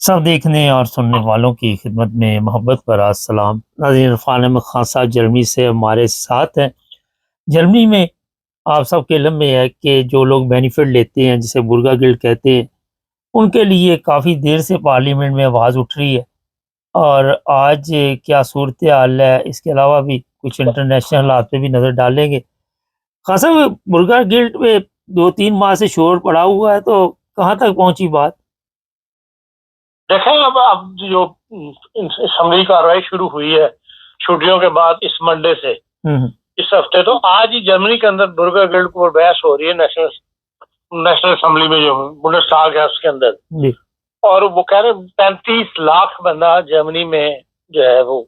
सब देखने और सुनने वालों की खिदमत में मोहब्बत भरा सलाम। नाज़रीन, इरफान अहमद खान साहब जर्मनी से हमारे साथ हैं। जर्मनी में आप सबके इल्म में है कि जो लोग बेनिफिट लेते हैं, जिसे बुर्गा गिल्ड कहते हैं, उनके लिए काफ़ी देर से पार्लियामेंट में आवाज़ उठ रही है। और आज क्या सूरत हाल है, इसके अलावा भी कुछ इंटरनेशनल हालात पे भी नज़र डालेंगे। खासा बुर्गा गिल्ड पे 2-3 माह से शोर पड़ा हुआ है, तो कहाँ तक पहुंची बात? देखें, अब जो असम्बली कार्रवाई शुरू हुई है छुट्टियों के बाद इस मंडे से हम्म। इस हफ्ते, तो आज ही जर्मनी के अंदर बुर्गा गिल्ड पर बहस हो रही है नेशनल नेशनल असम्बली में, जो बुंडेस्टाग है उसके अंदर। जी। और वो कह रहे 35 लाख बंदा जर्मनी में जो है वो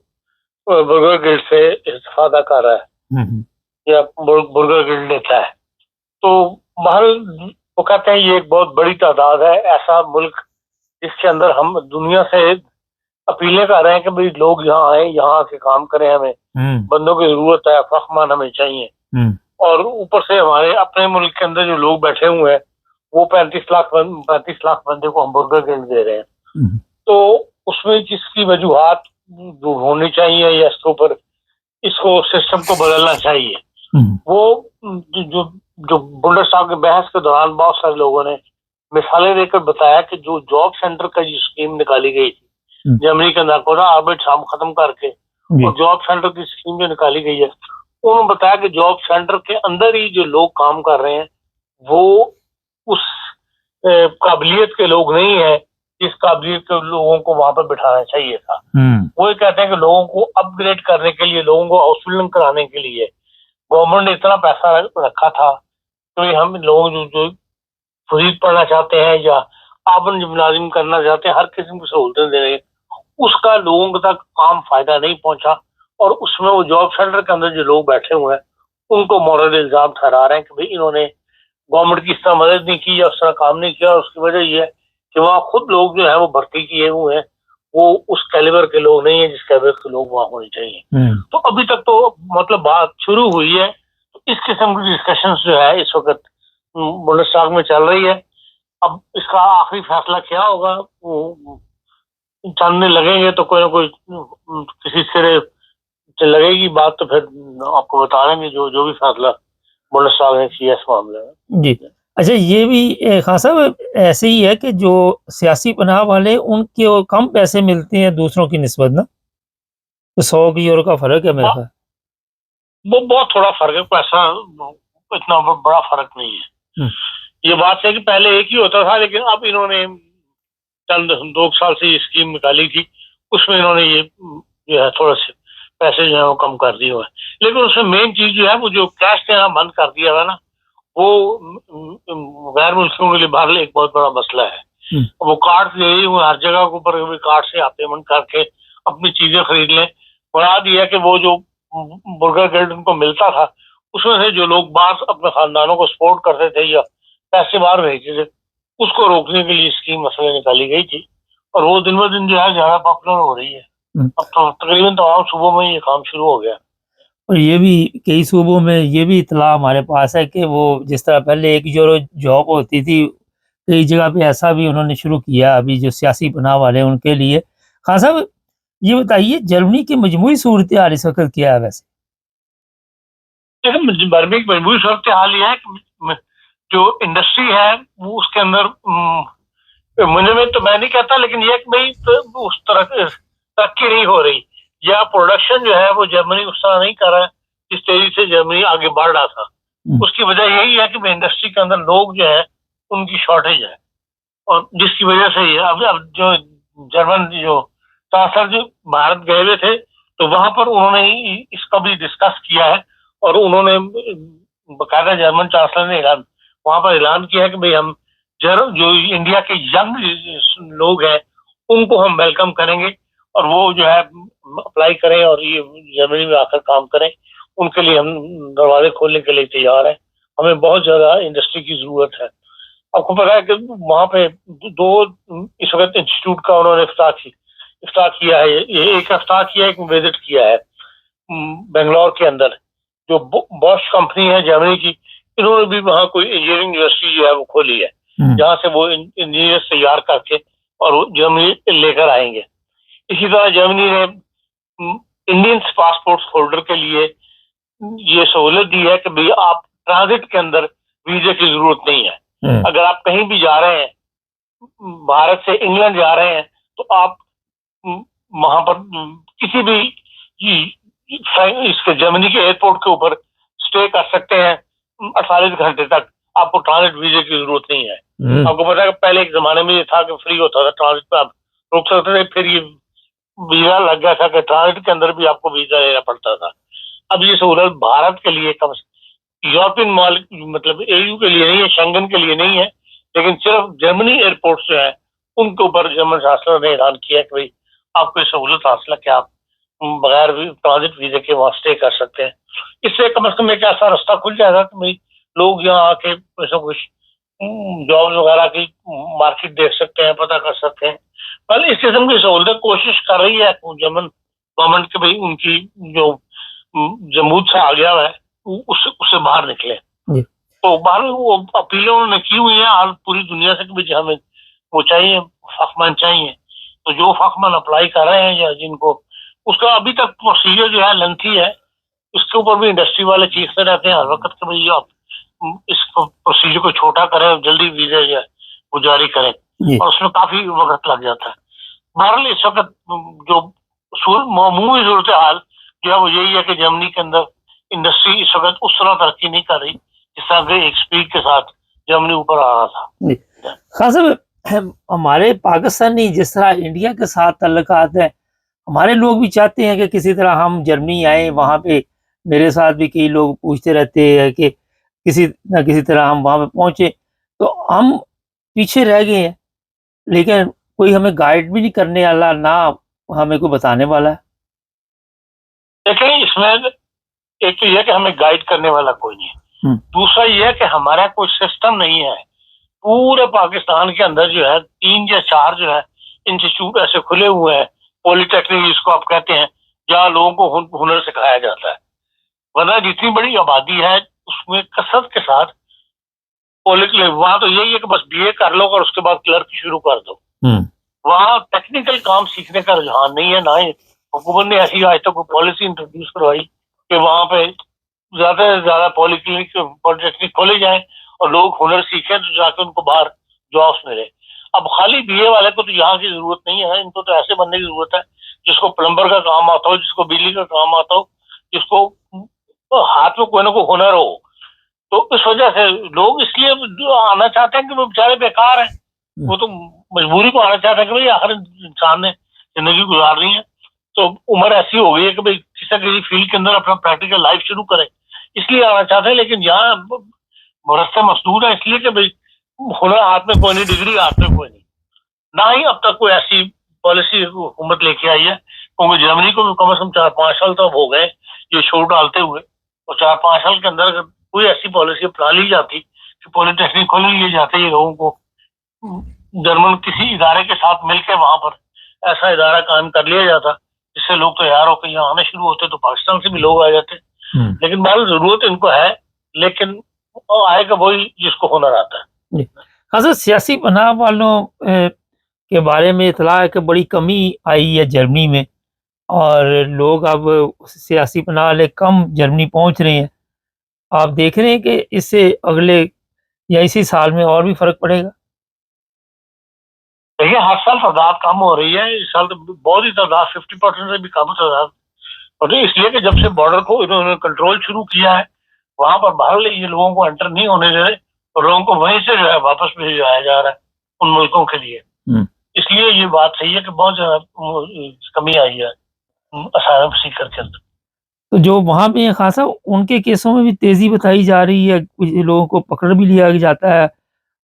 बुर्गा गिल्ड से इस्तीफादा कर रहा है हम्म। या बुर्गा गिल्ड लेता है। तो बहरहाल वो कहते हैं ये एक बहुत बड़ी तादाद है, ऐसा मुल्क जिसके अंदर हम दुनिया से अपीलें कर रहे हैं कि भाई लोग यहाँ आए, यहाँ आके काम करें, हमें बंदों की जरूरत है, फखमान हमें चाहिए। और ऊपर से हमारे अपने मुल्क के अंदर जो लोग बैठे हुए हैं वो 35 लाख बंदे को हम बुर्गर गिल्ड दे रहे हैं। तो उसमें जिसकी वजूहात जो होनी चाहिए या इसके ऊपर इसको सिस्टम को बदलना चाहिए, वो जो जो बुंडेस्टाग के बहस के दौरान बहुत सारे लोगों ने मिसालें देकर बताया कि जो जॉब सेंटर का जो स्कीम निकाली गई थी जर्मनी के अंदर, कोरोना आर्बिट शाम खत्म करके, और जॉब सेंटर की स्कीम जो निकाली गई है, उन्होंने बताया कि जॉब सेंटर के अंदर ही जो लोग काम कर रहे हैं वो उस काबिलियत के लोग नहीं है जिस काबिलियत के लोगों को वहां पर बिठाना चाहिए था। वो ये कहते हैं कि लोगों को अपग्रेड करने के लिए, लोगों को हाउसफिलिंग कराने के लिए गवर्नमेंट ने इतना पैसा रखा था, तो ये हम लोग जो फरीद पढ़ना चाहते हैं या आबन मुलाजिम करना चाहते हैं, हर किस्म की सहूलतें दे रहे हैं, उसका लोगों तक आम फायदा नहीं पहुंचा। और उसमें वो जॉब सेंटर के अंदर जो लोग बैठे हुए हैं उनको मॉरल इल्जाम ठहरा रहे हैं कि भाई इन्होंने गवर्नमेंट की इस तरह मदद नहीं की या उस तरह काम नहीं किया। और उसकी वजह ये है कि वहाँ खुद लोग जो है वो भर्ती किए हुए हैं, वो उस कैलिबर के लोग नहीं है जिस कैलिबर के लोग वहाँ होने चाहिए। तो अभी तक तो मतलब बात शुरू हुई है, तो इस किस्म की डिस्कशन जो है इस वक्त बुंडेस्टाग में चल रही है। अब इसका आखिरी फैसला क्या होगा, जानने लगेंगे तो कोई ना कोई किसी सिरे से लगेगी बात, तो फिर आपको बता देंगे जो जो भी फैसला बुंडेस्टाग ने किया इस मामले में। जी। अच्छा, ये भी खान साहब ऐसे ही है कि जो सियासी पनाह वाले उनके वो कम पैसे मिलते हैं दूसरों की निस्बत ना, तो 100 यूरो का फर्क है मेरे ख्याल। वो बहुत थोड़ा फर्क है, पैसा इतना बड़ा फर्क नहीं है। ये बात है कि पहले एक ही होता था, लेकिन अब इन्होंने चंद 2 साल से ये स्कीम निकाली थी, उसमें इन्होंने ये जो है थोड़े से पैसे जो है वो कम कर दिए हुए हैं। लेकिन उसमें मेन चीज जो है वो जो कैश देना बंद कर दिया हुआ ना, वो गैर मुल्कियों के लिए बाहर एक बहुत बड़ा मसला है। वो कार्ड दे रही हूँ हर जगह के ऊपर, कार्ड से आप पेमेंट करके अपनी चीजें खरीद लें। बना दिया कि वो जो बुर्गर गिल्ड उनको मिलता था, उसमें से जो लोग बाहर अपने खानदानों को सपोर्ट करते थे या पैसे बाहर भेजते थे, उसको रोकने के लिए स्कीम मसले निकाली गई थी। और वो दिन ब दिन जो है ज्यादा पॉपुलर हो रही है। अब तो तकरीबन तमाम सूबों में ये काम शुरू हो गया। और ये भी कई सूबों में ये भी इतला हमारे पास है कि वो जिस तरह पहले 1 यूरो जॉब होती थी, कई जगह पे ऐसा भी उन्होंने शुरू किया अभी जो सियासी पनाह वाले हैं उनके लिए। खान साहब, ये बताइए जर्मनी की मजमूई सूरत हाल इस वक्त क्या है वैसे? बर्मी की मजबूरी सूरत हाल ये है कि जो इंडस्ट्री है वो उसके अंदर मुझे में तो मैं नहीं कहता, लेकिन ये कि भाई तो उस तरह तरक्की नहीं हो रही, या प्रोडक्शन जो है वो जर्मनी उस तरह नहीं कर रहा है जिस तेजी से जर्मनी आगे बढ़ रहा था। उसकी वजह यही है कि इंडस्ट्री के अंदर लोग जो है उनकी शॉर्टेज है, और जिसकी वजह से ही अब जो जर्मन जो चांसलर जो भारत गए हुए थे, तो वहां पर उन्होंने इसका भी डिस्कस किया है। और उन्होंने बकायदा जर्मन चांसलर ने वहां पर ऐलान किया है कि भाई हम जो इंडिया के यंग लोग हैं उनको हम वेलकम करेंगे, और वो जो है अप्लाई करें और ये जर्मनी में आकर काम करें। उनके लिए हम दरवाजे खोलने के लिए तैयार हैं। हमें बहुत ज्यादा इंडस्ट्री की जरूरत है। आपको पता है कि वहां पे दो इस वक्त इंस्टीट्यूट का उन्होंने इफ्ताह किया है, ये एक इफ्ताह किया है, एक विजिट किया है बेंगलोर के अंदर। जो बॉश कंपनी है जर्मनी की, इन्होंने भी वहाँ कोई इंजीनियरिंग यूनिवर्सिटी जो है वो खोली है, जहाँ से वो इंजीनियर तैयार करके और वो जर्मनी लेकर आएंगे। इसी तरह जर्मनी ने इंडियन पासपोर्ट होल्डर के लिए ये सहूलत दी है कि भाई आप ट्रांजिट के अंदर वीजे की जरूरत नहीं है। अगर आप कहीं भी जा रहे हैं, भारत से इंग्लैंड जा रहे हैं, तो आप वहां पर किसी भी इसके जर्मनी के एयरपोर्ट के ऊपर स्टे कर सकते हैं 48 घंटे तक। आपको ट्रांजिट वीजे की जरूरत नहीं है। आपको पता है पहले एक जमाने में ये था कि फ्री होता था ट्रांजिट पे, आप रुक सकते थे, फिर ये वीजा लग गया था कि ट्रांजिट के अंदर भी आपको वीजा लेना पड़ता था। अब ये सहूलत भारत के लिए कम, यूरोपियन माल मतलब एयू के लिए नहीं है, शेंगन के लिए नहीं है, लेकिन सिर्फ जर्मनी एयरपोर्ट जो है उनके ऊपर जर्मन शासन ने ऐलान किया कि भाई आपको सहूलत हासिल है कि आप बगैर ट्रांजिट वीजे के वहां स्टे कर सकते हैं। इससे कम से कम एक ऐसा रास्ता खुल जाएगा कि भाई लोग यहाँ आके कुछ जॉब वगैरह की मार्केट देख सकते हैं, पता कर सकते हैं। पर इस किस्म की सहूलत कोशिश कर रही है जर्मन गवर्नमेंट के भाई उनकी जो जमूद से आ गया है उससे बाहर निकले। तो बाहर वो अपीलें उन्होंने की हुई है हाल पूरी दुनिया से कि भाई हमें वो चाहिए, फखमान चाहिए। तो जो फखमान अप्लाई कर रहे हैं या जिनको, उसका अभी तक प्रोसीजर जो है लेंथी है। इसके ऊपर भी इंडस्ट्री वाले चीखते रहते हैं हर वक्त कि भाई आप इस प्रोसीजर को छोटा करें, जल्दी वीजा जो है वो जारी करें, और उसमें काफी वक्त लग जाता है। बहरहाल इस वक्त जो मामूली सूरत हाल जो है वो यही है कि जर्मनी के अंदर इंडस्ट्री इस वक्त उस तरह तरक्की नहीं कर रही जिस तरह के एक स्पीड के साथ जर्मनी ऊपर आ रहा था। खास हमारे पाकिस्तानी जिस तरह इंडिया के साथ ताल्लुकात है, हमारे लोग भी चाहते हैं कि किसी तरह हम जर्मनी आए। वहाँ पे मेरे साथ भी कई लोग पूछते रहते हैं कि किसी न किसी तरह हम वहाँ पे पहुँचे। तो हम पीछे रह गए हैं, लेकिन कोई हमें गाइड भी नहीं करने वाला, ना हमें कोई बताने वाला है। देखिए इसमें एक तो यह कि हमें गाइड करने वाला कोई नहीं है, दूसरा यह है कि हमारा कोई सिस्टम नहीं है। पूरे पाकिस्तान के अंदर जो है 3 या 4 जो है इंस्टीट्यूट ऐसे खुले हुए हैं, पॉलिटेक्निक जिसको आप कहते हैं, जहाँ लोगों को हुनर सिखाया जाता है। वरना जितनी बड़ी आबादी है उसमें कसरत के साथ पॉलिटेक्निक, वहां तो यही है कि बस बीए कर लो और उसके बाद क्लर्क शुरू कर दो। वहाँ टेक्निकल काम सीखने का रुझान नहीं है। ना ही हुकूमत ने ऐसी आज तक कोई पॉलिसी इंट्रोड्यूस करवाई कि वहां पे ज्यादा से ज्यादा पॉलिक्लिनिक पॉलिटेक्निक खोले जाए और लोग हुनर सीखें तो जाके उनको बाहर जॉब्स मिले। अब खाली बीए वाले को तो यहाँ की जरूरत नहीं है, इनको तो ऐसे बनने की जरूरत है जिसको प्लम्बर का काम आता हो, जिसको बिजली का काम आता हो, जिसको हाथ में कोई ना कोई हुनर हो। तो इस वजह से लोग इसलिए आना चाहते हैं कि वो बेचारे बेकार हैं, वो तो मजबूरी को आना चाहते हैं कि भाई आखिर इंसान ने जिंदगी गुजारनी है, तो उम्र ऐसी हो गई है कि भाई किसी किसी फील्ड के अंदर अपना प्रैक्टिकल लाइफ शुरू करें, इसलिए आना चाहते हैं। लेकिन यहाँ रस्ते मसदूर है इसलिए कि भाई हुनर हाथ में कोई नहीं, डिग्री हाथ में कोई नहीं। ना ही अब तक कोई ऐसी पॉलिसी हुकूमत लेके आई है, क्योंकि जर्मनी को भी कम से कम 4-5 साल तो हो गए ये छोड़ डालते हुए, और 4-5 साल के अंदर कोई ऐसी पॉलिसी अपना ली जाती कि पॉलिटेक्निक खोल लिए जाते ये लोगों को, जर्मन किसी इदारे के साथ मिलकर वहां पर ऐसा इदारा कायम कर लिया जाता जिससे लोग तैयार होकर यहाँ आने शुरू होते, तो पाकिस्तान से भी लोग आ जाते। लेकिन बहुत जरूरत इनको है, लेकिन आएगा वही जिसको हुनर आता है। हाँ सर, सियासी पनाह वालों के बारे में इतला है कि बड़ी कमी आई है जर्मनी में, और लोग अब सियासी पनाह वाले कम जर्मनी पहुंच रहे हैं। आप देख रहे हैं कि इससे अगले या इसी साल में और भी फर्क पड़ेगा? देखिए हर साल तादाद कम हो रही है, इस साल तो बहुत ही तादाद 50% से भी कम तादाद, और इसलिए कि जब से बॉर्डर को इन्होंने कंट्रोल शुरू किया है, वहां पर बाहर ये लोगों को एंटर नहीं होने दे रहे और लोगों को वहीं से जो है वापस भेजा जा रहा है उन मुल्कों के लिए। इसलिए ये बात सही है कि बहुत ज्यादा कमी आई है असाइलम सीकर के अंदर। तो जो वहाँ पे खासा उनके केसों में भी तेजी बताई जा रही है, कुछ लोगों को पकड़ भी लिया जाता है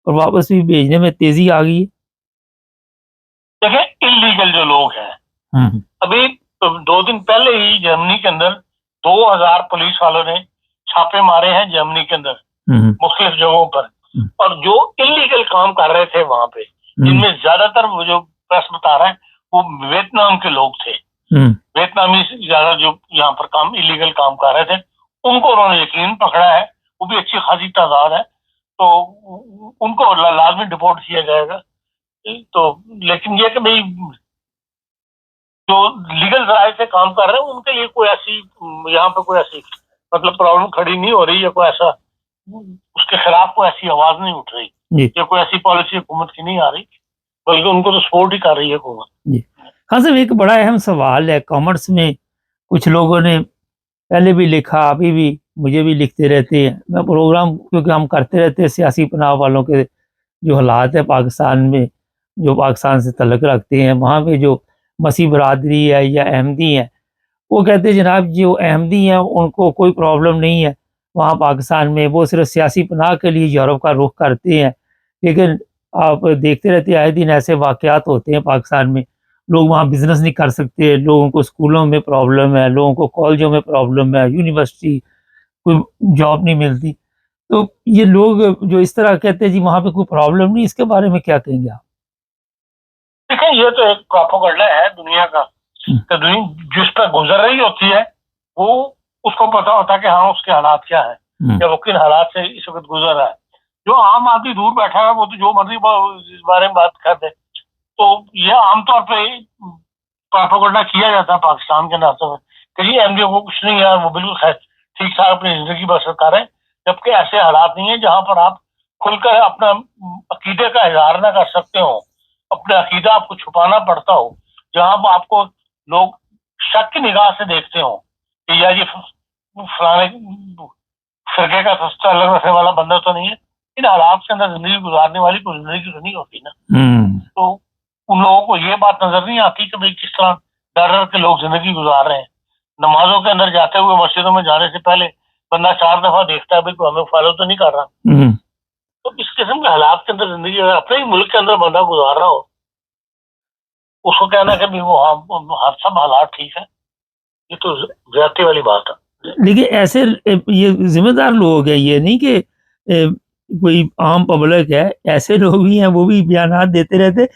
और वापस भी भेजने में तेजी आ गई है। देखिए इलीगल जो लोग हैं, अभी 2 दिन पहले ही जर्मनी के अंदर 2000 पुलिस वालों ने छापे मारे हैं जर्मनी के अंदर मुख्तलिफ जगहों पर, और जो इलीगल काम कर रहे थे वहां पे, जिनमें ज्यादातर वो जो प्रेस बता रहा है वो वियतनाम के लोग थे, वियतनामी ज्यादा जो यहाँ पर काम इलीगल काम कर रहे थे, उनको उन्होंने यकीन पकड़ा है, वो भी अच्छी खासी तादाद है। तो उनको लाजमी डिपोर्ट किया जाएगा। तो लेकिन ये कि भाई जो लीगल राय से काम कर रहे हैं उनके लिए कोई ऐसी यहाँ पे कोई ऐसी मतलब प्रॉब्लम खड़ी नहीं हो रही या कोई ऐसा उसके खिलाफ कोई ऐसी आवाज नहीं उठ रही जी या कोई ऐसी पॉलिसी हुकूमत की नहीं आ रही, बल्कि उनको तो सपोर्ट ही कर रही है हुकूमत। जी। हाँ साहब, एक बड़ा अहम सवाल है कॉमर्स में। कुछ लोगों ने पहले भी लिखा, अभी भी मुझे भी लिखते रहते हैं। मैं प्रोग्राम क्योंकि हम करते रहते हैं सियासी पनाह वालों के जो हालात है पाकिस्तान में, जो पाकिस्तान से तल्लुक़ रखते हैं, वहाँ पे जो मसीह बरादरी है या अहमदी है, वो कहते हैं जनाब जो अहमदी हैं उनको कोई प्रॉब्लम नहीं है वहाँ पाकिस्तान में, वो सिर्फ सियासी पनाह के लिए यूरोप का रुख करते हैं। लेकिन आप देखते रहते हैं आए दिन ऐसे वाक़यात होते हैं पाकिस्तान में, लोग वहाँ बिज़नेस नहीं कर सकते, लोगों को स्कूलों में प्रॉब्लम है, लोगों को कॉलेजों में प्रॉब्लम है, यूनिवर्सिटी कोई जॉब नहीं मिलती। तो ये लोग जो इस तरह कहते हैं जी वहाँ पे कोई प्रॉब्लम नहीं, इसके बारे में क्या कहेंगे आप? देखिए ये तो एक प्रोपेगेंडा है दुनिया का कि दुनिया जिस पर गुजर रही होती है वो उसको पता होता है कि हाँ उसके हालात क्या है या वो किन हालात से इस वक्त गुजर रहा है। जो आम आदमी दूर बैठा है वो तो जो मर्जी इस बारे में बात कर दे। तो ये आमतौर पे प्रोपेगेंडा किया जाता है पाकिस्तान के नाते में कि जी एमडी को कुछ नहीं है, वो बिल्कुल ठीक ठाक अपनी जिंदगी बसर कर रहे हैं, जबकि ऐसे हालात नहीं है जहाँ पर आप खुलकर अपना अकीदे का इजहार ना कर सकते हो, अपना अकीदा आपको छुपाना पड़ता हो, जहाँ पर आपको लोग शक की निगाह से देखते हो कि यार ये फलाने फिरके का अलग रखने वाला बंदा तो नहीं है। इन हालात के अंदर जिंदगी गुजारने वाली कोई जिंदगी तो नहीं होती ना। तो उन लोगों को ये बात नजर नहीं आती कि भाई किस तरह डर डर के लोग जिंदगी गुजार रहे हैं। नमाजों के अंदर जाते हुए मस्जिदों में जाने से पहले बंदा 4 दफा देखता है भाई कोई हमें फॉलो तो नहीं कर रहा। तो इस किस्म के हालात के अंदर जिंदगी अगर अपने ही मुल्क के अंदर बंदा गुजार रहा हो, उसको कहना कि भाई वो हर सब हालात ठीक है, ये तो ज्यादती वाली बात है। लेकिन ऐसे ये जिम्मेदार लोग हैं, ये नहीं कि कोई आम पब्लिक है, ऐसे लोग भी हैं वो भी बयान देते रहते।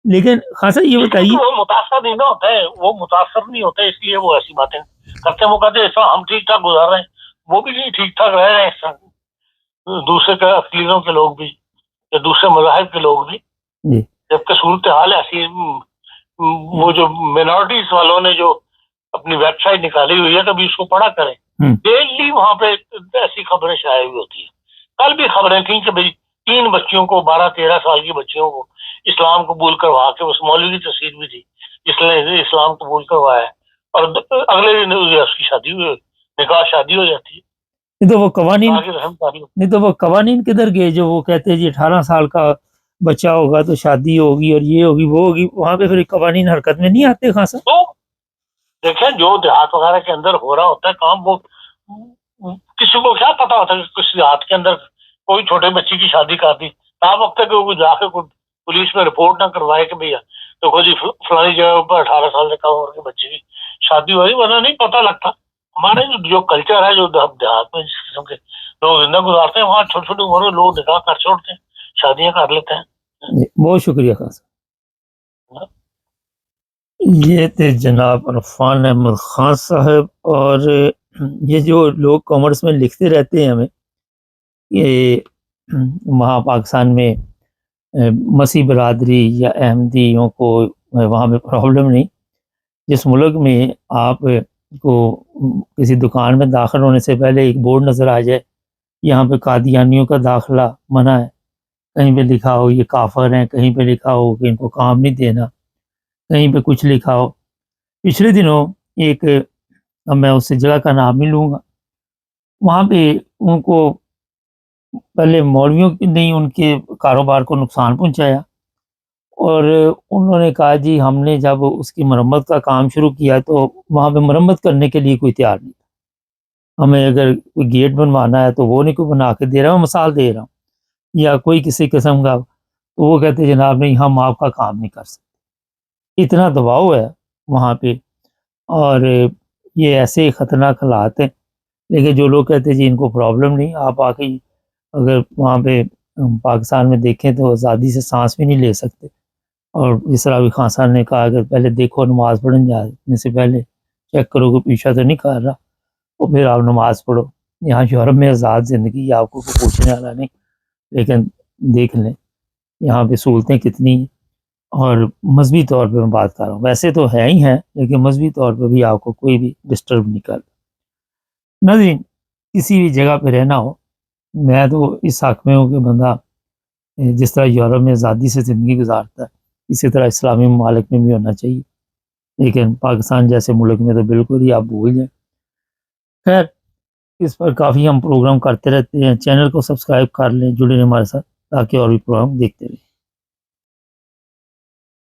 लेकिन खासा ये बताइए, वो मुतासर नहीं ना होता है, वो मुतासर नहीं होता है इसलिए वो ऐसी बातें करते हैं। वो कहते हैं हम ठीक ठाक गुजार रहे हैं, वो भी नहीं ठीक ठाक रह रहे हैं, दूसरे अकीदों के लोग भी या दूसरे मज़ाहिब के लोग भी। जबकि सूरत हाल ऐसी वो जो मिनॉरिटीज वालों ने जो अपनी वेबसाइट निकाली हुई है कभी उसको पढ़ा करें। डेली वहां पे ऐसी खबरें शाया हुई होती है। कल भी खबरें थी कि भाई 3 बच्चियों को 12-13 साल की बच्चियों को इस्लाम कबूल करवा के, उस मौलवी की तस्वीर भी थी जिसने इस्लाम कबूल करवाया और अगले दिन उसकी शादी हुई, निकाह शादी हो जाती है। नहीं तो वो कवानीन किधर गए जो वो कहते हैं जी 18 साल का बच्चा होगा तो शादी होगी और ये होगी वो होगी, वहां पे फिर कवानीन हरकत में नहीं आते खासा? तो देखें जो देहात वगैरह के अंदर हो रहा होता है काम, वो किसी को क्या पता होता है कि किसी देहात के अंदर कोई छोटे बच्ची की शादी कर दी, तब वक्त तक वो जाके कोई पुलिस में रिपोर्ट ना करवाए कि भैया तो कोई फलानी जगह पर 18 साल से कम उम्र के बच्चे की शादी हो रही, वरना नहीं पता लगता। हमारे जो कल्चर है, जो देहात में जिस किस्म के लोग जिंदगी गुजारते हैं, वहाँ छोटी छोटी उम्र में लोग निकाह कर छोड़ते हैं, शादियां कर लेते हैं। बहुत शुक्रिया खान। ये थे जनाब इरफान अहमद खान साहब। और ये जो लोग कॉमर्स में लिखते रहते हैं हमें ये वहाँ पाकिस्तान में मसीह बरादरी या अहमदियों को वहाँ पे प्रॉब्लम नहीं। जिस मुल्क में आप को किसी दुकान में दाखिल होने से पहले एक बोर्ड नज़र आ जाए यहाँ पे कादियानियों का दाखिला मना है, कहीं पे लिखा हो ये काफर हैं, कहीं पे लिखा हो कि इनको काम नहीं देना, कहीं पे कुछ लिखा हो। पिछले दिनों एक, अब मैं उस जगह का नाम नहीं लूँगा, वहाँ पे उनको पहले मौलवियों ने उनके कारोबार को नुकसान पहुँचाया और उन्होंने कहा जी हमने जब उसकी मरम्मत का काम शुरू किया तो वहाँ पे मरम्मत करने के लिए कोई तैयार नहीं था। हमें अगर कोई गेट बनवाना है तो वो नहीं कोई बना के दे रहा, मैं मिसाल दे रहा हूँ, या कोई किसी किस्म का, तो वो कहते जनाब नहीं हम आपका काम नहीं कर सकते। इतना दबाव है वहाँ पे और ये ऐसे ख़तरनाक हालात हैं। लेकिन जो लोग कहते हैं जी इनको प्रॉब्लम नहीं, आप आके अगर वहाँ पे पाकिस्तान में देखें तो आज़ादी से सांस भी नहीं ले सकते। और जिस तरह अभी खान साहब ने कहा अगर पहले देखो नमाज़ पढ़ने जाने से पहले चेक करो कि पीछा तो नहीं कर रहा, तो फिर आप नमाज़ पढ़ो। यहाँ यूरोप में आज़ाद ज़िंदगी, आपको कोई पूछने वाला नहीं। लेकिन देख लें यहाँ पे सहूलतें कितनी हैं। और मजहबी तौर पे मैं बात कर रहा हूँ, वैसे तो है ही है, लेकिन मजहबी तौर पे भी आपको कोई भी डिस्टर्ब नहीं करता। नाज़रीन, किसी भी जगह पे रहना हो, मैं तो इस हक़ में हूँ कि बंदा जिस तरह यूरोप में आज़ादी से ज़िंदगी गुज़ारता है, इसी तरह इस्लामी ममालिक में भी होना चाहिए। लेकिन पाकिस्तान जैसे मुल्क में तो बिल्कुल ही आप भूल जाएँ। खैर, इस पर काफ़ी हम प्रोग्राम करते रहते हैं, चैनल को सब्सक्राइब कर लें, जुड़े रहें हमारे साथ ताकि और भी प्रोग्राम देखते रहें।